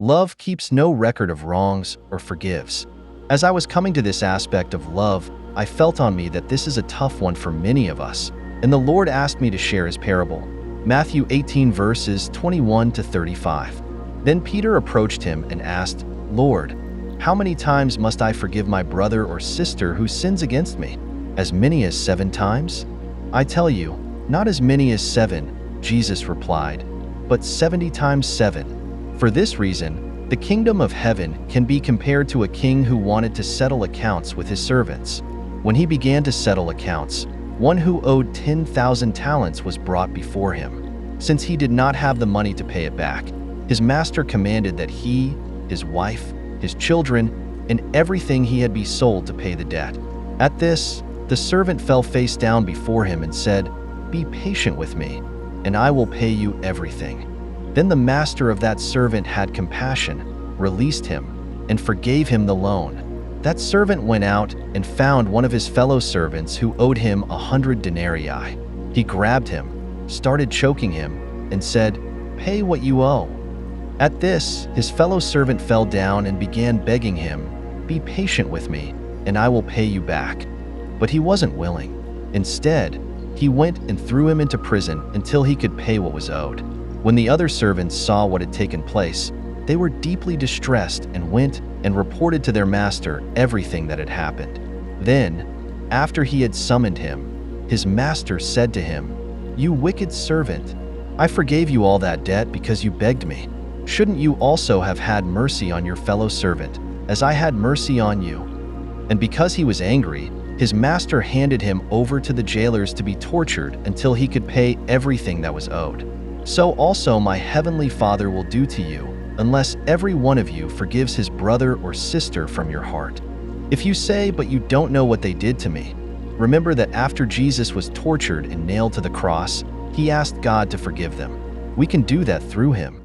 Love keeps no record of wrongs or forgives. As I was coming to this aspect of love, I felt on me that this is a tough one for many of us, and the Lord asked me to share his parable. Matthew 18 verses 21 to 35. Then Peter approached him and asked, "Lord, how many times must I forgive my brother or sister who sins against me? As many as 7 times? I tell you, not as many as 7, Jesus replied, but 70 times 7. For this reason, the kingdom of heaven can be compared to a king who wanted to settle accounts with his servants. When he began to settle accounts, one who owed 10,000 talents was brought before him. Since he did not have the money to pay it back, his master commanded that he, his wife, his children, and everything he had be sold to pay the debt. At this, the servant fell face down before him and said, 'Be patient with me, and I will pay you everything.' Then the master of that servant had compassion, released him, and forgave him the loan. That servant went out and found one of his fellow servants who owed him 100 denarii. He grabbed him, started choking him, and said, 'Pay what you owe.' At this, his fellow servant fell down and began begging him, 'Be patient with me, and I will pay you back.' But he wasn't willing. Instead, he went and threw him into prison until he could pay what was owed. When the other servants saw what had taken place, they were deeply distressed and went and reported to their master everything that had happened. Then, after he had summoned him, his master said to him, 'You wicked servant, I forgave you all that debt because you begged me. Shouldn't you also have had mercy on your fellow servant, as I had mercy on you?' And because he was angry, his master handed him over to the jailers to be tortured until he could pay everything that was owed. So also my heavenly Father will do to you, unless every one of you forgives his brother or sister from your heart. If you say, 'But you don't know what they did to me,' remember that after Jesus was tortured and nailed to the cross, he asked God to forgive them. We can do that through him.